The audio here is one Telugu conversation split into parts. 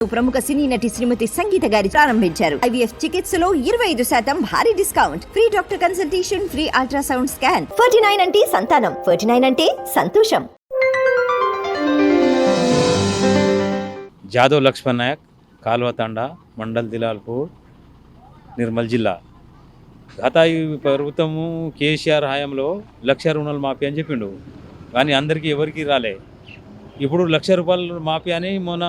ప్రముఖ సినీ నటి శ్రీమతి సంగీత గారి ప్రారంభించారు. IVF చికిత్సలో 25% భారీ discount, free doctor consultation, free ultrasound scan. 49 అంటే సంతానం, 49 అంటే సంతోషం. జాదవ్ లక్ష్మణ్ నాయక్, కాల్వతాండా, మండల్ దిలాల్పూర్, నిర్మల్ జిల్లా. గత ఈ ప్రభుత్వము కేసీఆర్ హయాంలో 1,00,000 రుణాలు మాఫీ అని చెప్పిండు, కానీ అందరికీ ఎవరికి రాలే. ఇప్పుడు 1,00,000 రూపాయలు మాఫీ అని మొన్న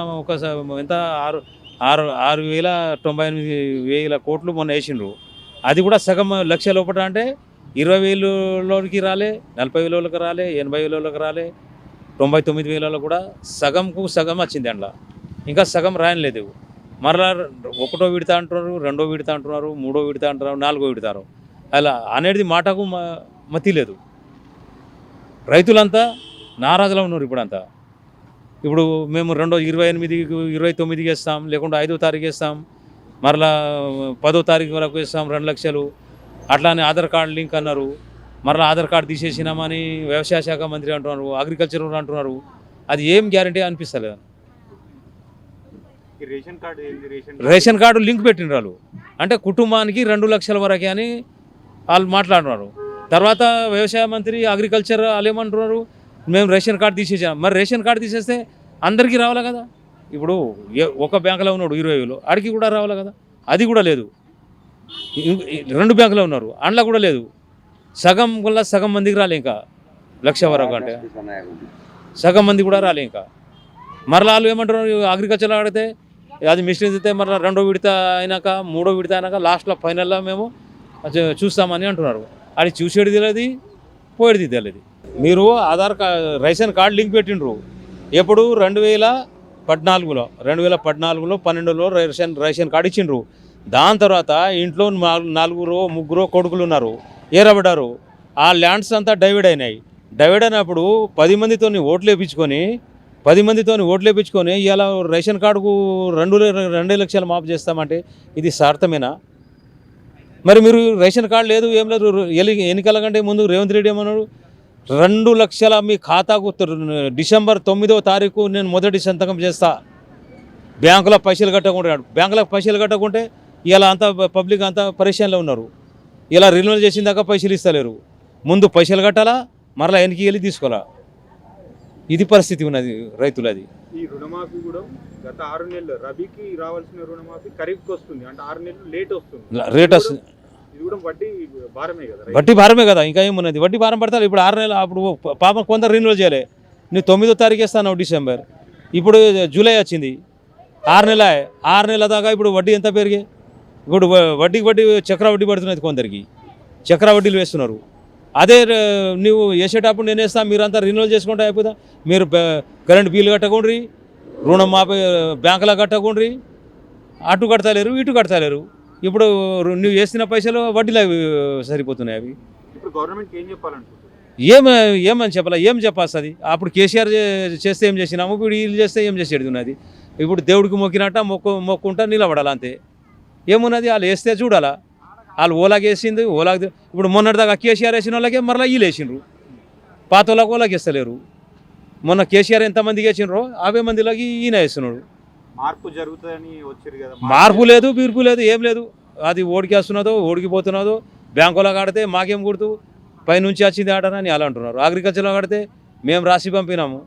ఎంత 6,98,000 కోట్లు మొన్న వేసిండ్రు. అది కూడా సగం 1,00,000 లోపల అంటే 20,000లోకి రాలే, 40,000లోకి రాలే, 80,000లోకి రాలే, 99,000లో కూడా సగంకు సగం వచ్చింది. అందులో ఇంకా సగం రాయలేదు. మరలా 1వ విడత అంటున్నారు, 2వ విడత అంటున్నారు, 3వ విడత అంటున్నారు, 4వ విడతారు. అలా అనేది మాటకు మతి లేదు. రైతులంతా నారాజులో ఉన్నారు. ఇప్పుడు మేము 29కి వేస్తాం, లేకుంటే 5వ తారీఖు వేస్తాం, మరలా 10వ తారీఖు వరకు వేస్తాం 2 లక్షలు. అట్లానే ఆధార్ కార్డు లింక్ అన్నారు, మరలా ఆధార్ కార్డు తీసేసినామని వ్యవసాయ శాఖ మంత్రి అంటున్నారు, అగ్రికల్చర్ అంటున్నారు. అది ఏం గ్యారంటీ అనిపిస్తలేదు. రేషన్ కార్డు లింక్ పెట్టిన వాళ్ళు అంటే కుటుంబానికి 2 లక్షల వరకే అని వాళ్ళు మాట్లాడుతున్నారు. తర్వాత వ్యవసాయ మంత్రి అగ్రికల్చర్ వాళ్ళు ఏమంటున్నారు, మేము రేషన్ కార్డు తీసేసాం. మరి రేషన్ కార్డు తీసేస్తే అందరికీ రావాలి కదా. ఇప్పుడు ఒక బ్యాంకులో ఉన్నాడు 20,000, అడిగి కూడా రావాలి కదా. అది కూడా లేదు. 2 బ్యాంకులో ఉన్నారు, అందులో కూడా లేదు. సగం వల్ల సగం మందికి రాలే. ఇంకా 1,00,000 వరకు అంటే సగం మంది కూడా రాలే. ఇంకా మరలా వాళ్ళు ఏమంటున్నారు, అగ్రికల్చర్ ఆడితే అది మిషన్ ఇస్తే మరలా 2వ విడత అయినాక 3వ విడత అయినాక లాస్ట్లో ఫైనల్లో మేము చూస్తామని అంటున్నారు. అది చూసేది తెలియదు, పోయేది తెలియదు. మీరు Aadhaar card ration card link పెట్టిండ్రు ఎప్పుడు 2014లో 12లో రేషన్ కార్డు ఇచ్చిండ్రు. దాని తర్వాత ఇంట్లో 4 కొడుకులు ఉన్నారు, ఏరబడ్డారు. ఆ ల్యాండ్స్ అంతా డైవర్డ్ అయినాయి. డైవర్డ్ అయినప్పుడు 10 మందితో ఓట్లు వేయించుకొని ఇలా రేషన్ కార్డుకు 2 లక్షలు మాఫ్ చేస్తామంటే ఇది సార్థమేనా? మరి మీరు రేషన్ కార్డు లేదు, ఏం లేదు. ఎన్నికల కంటే ముందు రేవంత్ రెడ్డి ఏమన్నాడు, 2 లక్షల మీ ఖాతాకు డిసెంబర్ 9వ తారీఖు నేను మొదటి సంతకం చేస్తా, బ్యాంకులో పైసలు కట్టకుంటాడు. బ్యాంకులో పైసలు కట్టకుంటే ఇలా అంతా పబ్లిక్ అంతా పరేషాన్లో ఉన్నారు. ఇలా రిన్యూవల్ చేసిన దాకా పైసలు ఇస్తలేరు. ముందు పైసలు కట్టాలా, మరలా వెనక్కి వెళ్ళి తీసుకోవాలా. ఇది పరిస్థితి ఉన్నది రైతులది. ఈ రుణమాఫీ కూడా గత 6 నెలలు రబీకి రావాల్సిన రుణమాఫీ ఖరీఫ్కి వస్తుంది, అంటే 6 నెలలు లేట్ వస్తుంది. ఇది కూడా వడ్డీ భారమే కదా. ఇంకా ఏమున్నది, వడ్డీ భారం పడతారు. ఇప్పుడు 6 నెలలు అప్పుడు పాపం కొంత రిన్యూవల్ చేయలే. నువ్వు 9వ తారీఖు వేస్తాను డిసెంబర్, ఇప్పుడు జూలై వచ్చింది, 6 నెలల దాకా ఇప్పుడు వడ్డీ ఎంత పెరిగాయి. ఇప్పుడు వడ్డీ చక్ర వడ్డీ పడుతున్నది, కొందరికి చక్ర వడ్డీలు వేస్తున్నారు. అదే నువ్వు వేసేటప్పుడు నేను వేస్తాను, మీరంతా రిన్యూవల్ చేసుకుంటే అయిపోతా. మీరు కరెంట్ బిల్లు కట్టకుండ్రి, రుణం మాపి బ్యాంకులో కట్టకుండ్రి, అటు కడతలేరు ఇటు కడతలేరు. ఇప్పుడు నువ్వు వేసిన పైసలు వడ్డీలో సరిపోతున్నాయి. అవి ఇప్పుడు గవర్నమెంట్కి ఏం చెప్పాలంటున్నారు? ఏమని చెప్పాలా, ఏం చెప్పాల్సింది. అప్పుడు కేసీఆర్ చేస్తే ఏం చేసినాము, ఇప్పుడు వీళ్ళు చేస్తే ఏం చేసేది ఉన్నది. ఇప్పుడు దేవుడికి మొక్కినట్ట మొక్కుంటా నిలబడాలి అంతే. ఏమున్నది, వాళ్ళు వేస్తే చూడాలా. వాళ్ళు ఓలాకి వేసింది, ఓలాకి ఇప్పుడు మొన్నటిదాకా కేసీఆర్ వేసిన వాళ్ళకే మరలా వీళ్ళు వేసిండ్రు. పాత వాళ్ళకి ఓలాకి వేస్తలేరు. మొన్న కేసీఆర్ ఎంతమందికి వేసిండ్రో అవే మందిలోకి ఈయన వేస్తున్నాడు. మార్పు జరుగుతుందని వచ్చారు కదా. మార్పు లేదు, బీర్పు లేదు, ఏం లేదు. అది ఓడికి వస్తున్నదో ఓడికిపోతున్నదో. బ్యాంకులో కడితే మాకేం గుర్తు, పైనుంచి వచ్చింది ఆడనని అలా అంటున్నారు. అగ్రికల్చర్లో కడితే మేము రాసి పంపినాము,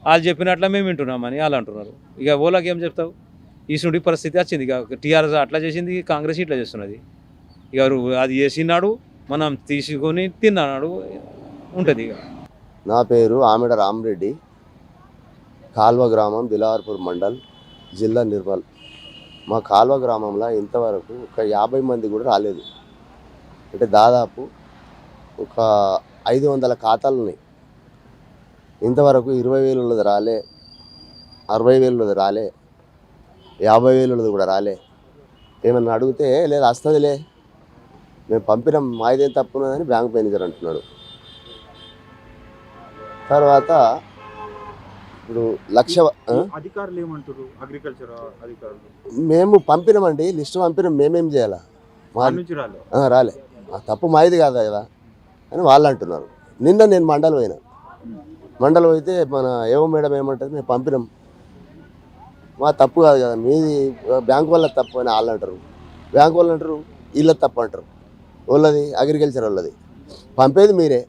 వాళ్ళు చెప్పినట్ల మేము వింటున్నామని అలా అంటున్నారు. ఇక ఓలాకి ఏం చెప్తావు. ఈసుడి పరిస్థితి వచ్చింది. ఇక టీఆర్ఎస్ అట్లా చేసింది, కాంగ్రెస్ ఇట్లా చేస్తున్నది. ఇక అది చేసినాడు, మనం తీసుకొని తిన్నాడు ఉంటుంది. ఇక నా పేరు ఆమెడ రామరెడ్డి, కాల్వ గ్రామం, దిలావర్పూర్ మండల్, జిల్లా నిర్మల్. మా కాల్వ గ్రామంలో ఇంతవరకు ఒక 50 మంది కూడా రాలేదు. అంటే దాదాపు ఒక 500 ఖాతాలు ఉన్నాయి. ఇంతవరకు 20,000 రాలే, 60,000 రాలే, 50,000 కూడా రాలే. ఏమన్నా అడిగితే లేదు వస్తుందిలే, మేము పంపినాం, మాదేం తప్పున్నదని బ్యాంక్ మేనేజర్ అంటున్నాడు. తర్వాత ఇప్పుడు అధికారులు ఏమంటారు, అగ్రికల్చర్ అధికారులు, మేము పంపినామండి, లిస్టు పంపినాం, మేమేం చేయాలా, మా నుంచి రాలే, తప్పు మాది కాదా కదా అని వాళ్ళు అంటున్నారు. నిన్న నేను మండలం పోయితే మన ఏవో మేడం ఏమంటుంది, మేము పంపినాం, మా తప్పు కాదు కదా, మీది బ్యాంకు వల్ల తప్పు అని వాళ్ళు అంటారు, బ్యాంకు వాళ్ళు అంటారు, వీళ్ళ తప్పు అంటారు. వాళ్ళది అగ్రికల్చర్ వాళ్ళది, పంపేది మీరే,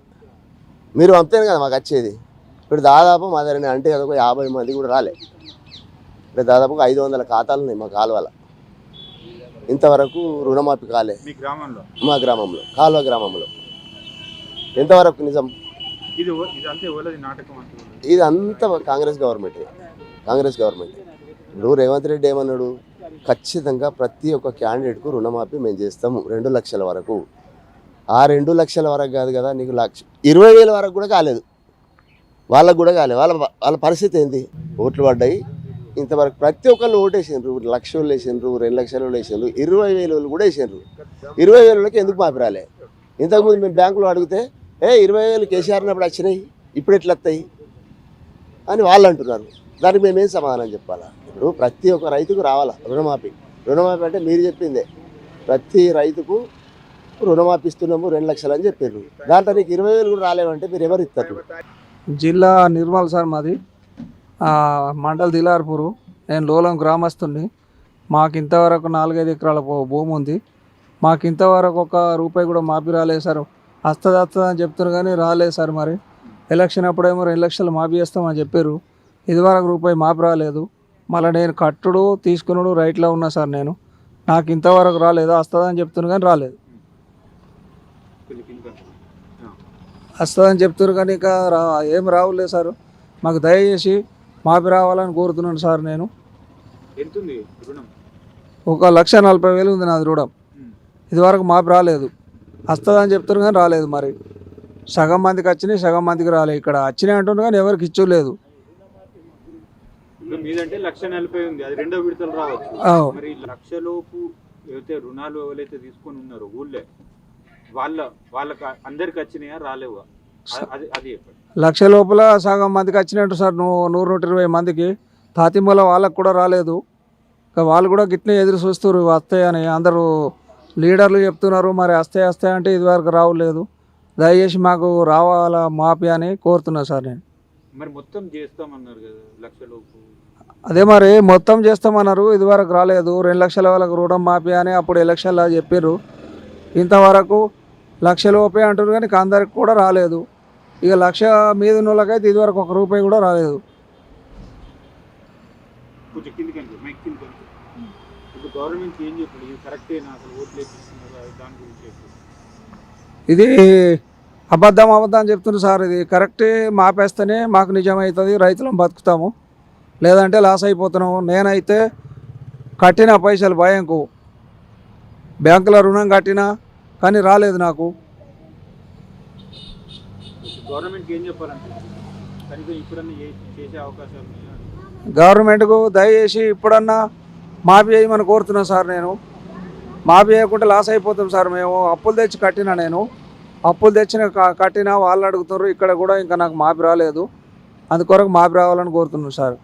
మీరు పంపితేనే కదా మాకు వచ్చేది. ఇప్పుడు దాదాపు మా దగ్గర అంటే కదా ఒక 50 మంది కూడా రాలే. ఇప్పుడు దాదాపు 500 ఖాతాలు ఉన్నాయి మా కాలువల. ఇంతవరకు రుణమాఫీ కాలే మీ గ్రామంలో. మా గ్రామంలో, కాలువ గ్రామంలో. ఎంతవరకు నిజం? ఇదంతా ఎవరిది నాటకం అంటే? ఇది అంతా కాంగ్రెస్ గవర్నమెంట్. కాంగ్రెస్ గవర్నమెంట్. ఇప్పుడు రేవంత్ రెడ్డి ఏమన్నాడు, ఖచ్చితంగా ప్రతి ఒక్క క్యాండిడేట్కు రుణమాఫీ మేము చేస్తాము 2 లక్షల వరకు. ఆ 2 లక్షల వరకు కాదు కదా, నీకు 20,000 వరకు కూడా కాలేదు, వాళ్ళకు కూడా కాలేదు. వాళ్ళ పరిస్థితి ఏంది? ఓట్లు పడ్డాయి ఇంతవరకు, ప్రతి ఒక్కళ్ళు ఓటేసిండ్రు. 1 లక్ష వాళ్ళు వేసిండ్రు, 2 లక్షల వాళ్ళు వేసిండ్రు, 20,000 వాళ్ళు కూడా వేసిండ్రు. 20,000 వాళ్ళకి ఎందుకు మాఫీ రాలే? ఇంతకుముందు మేము బ్యాంకులో అడిగితే 20,000 కేసీఆర్ అప్పుడు వచ్చినాయి, ఇప్పుడు ఎట్లా వస్తాయి అని వాళ్ళు అంటున్నారు. దానికి మేమేం సమాధానం చెప్పాలా? ఇప్పుడు ప్రతి ఒక్క రైతుకు రావాలా రుణమాఫీ. రుణమాఫీ అంటే మీరు చెప్పిందే, ప్రతి రైతుకు రుణమాఫీ ఇస్తున్నాము 2 లక్షలు అని చెప్పారు. దాంట్లో నీకు 20,000 కూడా రాలేవంటే మీరు ఎవరు ఇస్తారు? జిల్లా నిర్మల్ సార్ మాది, మండల్ దిలార్పూరు. నేను లోలం గ్రామస్తుని. మాకు ఇంతవరకు 4-5 ఎకరాల భూమి ఉంది. మాకు ఇంతవరకు ₹1 కూడా మాఫీ రాలేదు సార్. వస్తుంది అని చెప్తున్నారు కానీ రాలేదు సార్. మరి ఎలక్షన్ అప్పుడేమో 2 లక్షలు మాఫీ చేస్తామని చెప్పారు, ఇదివరకు ₹1 మాఫీ రాలేదు. మళ్ళీ నేను కట్టుడు తీసుకున్నాడు రైట్లో ఉన్నా సార్. నాకు ఇంతవరకు రాలేదు, వస్తుందని చెప్తున్నారు కానీ రాలేదు. వస్తుందని చెప్తున్నారు కానీ ఇంకా ఏం రావులేదు సార్. మాకు దయచేసి మాఫీ రావాలని కోరుతున్నాను సార్. నేను ఎంతుంది రుణం? 1,40,000 ఉంది నాది రుణం. ఇదివరకు మాఫీ రాలేదు, వస్తుందని చెప్తున్నారు కానీ రాలేదు. మరి సగం మందికి వచ్చినాయి, సగం మందికి రాలేదు. ఇక్కడ వచ్చినాయి అంటున్నారు కానీ ఎవరికి ఇచ్చలేదు. మీదంటే 1,40,000 ఉంది, అది 2వ విడతలు రావచ్చు. మరి 1 లక్షలోపు ఏవైతే రుణాలు ఎవరైతే తీసుకొని ఉన్నారో ఊళ్ళే వాళ్ళకి అందరికి వచ్చినాయా రాలేవా? అది చెప్పండి. 1 లక్ష లోపల సగం మందికి వచ్చినట్టు సార్. 100-120 మందికి తాతిమూల వాళ్ళకు కూడా రాలేదు. వాళ్ళు కూడా గిట్నే ఎదురు చూస్తారు వస్తాయని. అందరూ లీడర్లు చెప్తున్నారు, మరి వస్తాయి అంటే ఇదివరకు రావలేదు. దయచేసి మాకు రావాలా మాఫీ అని కోరుతున్నా సార్ నేను. మరి మొత్తం చేస్తామన్నారు కదా 1 లక్షలోపు? అదే మరి మొత్తం చేస్తామన్నారు, ఇదివరకు రాలేదు. 2 లక్షల వాళ్ళకు రుణం మాఫీ అని అప్పుడు ఎలక్షన్లో చెప్పారు. ఇంతవరకు 1 లక్ష లోపే అంటారు కానీ అందరికి కూడా రాలేదు. ఇక 1 లక్ష మీద ఉన్న వాళ్ళకైతే ఇదివరకు ₹1 కూడా రాలేదు. గవర్నమెంట్ ఏం చెప్పారు? ఇది కరెక్టేనా? అసలు ఓట్లు వేపిస్తున్నారు దాని గురించి ఇది అబద్ధం అని చెప్తున్నారు సార్. ఇది కరెక్టే, మాపేస్తేనే మాకు నిజమవుతుంది, రైతులం బతుకుతాము, లేదంటే లాస్ అయిపోతున్నాము. నేనైతే కట్టిన పైసలు భయంకు బ్యాంకులో రుణం కట్టినా కానీ రాలేదు నాకు. గవర్నమెంట్ ఏం చెప్పాలంటే కనీసం ఇప్పుడన్నా చేసే అవకాశాలు గవర్నమెంట్కు దయచేసి ఇప్పుడన్నా మాఫీ చేయమని కోరుతున్నాను సార్. నేను మాఫీ చేయకుంటే లాస్ అయిపోతాం సార్. మేము అప్పులు తెచ్చి కట్టినా, నేను అప్పులు కట్టినా వాళ్ళు అడుగుతున్నారు. ఇక్కడ కూడా ఇంకా నాకు మాఫీ రాలేదు, అందుకొరకు మాఫీ రావాలని కోరుతున్నాను సార్.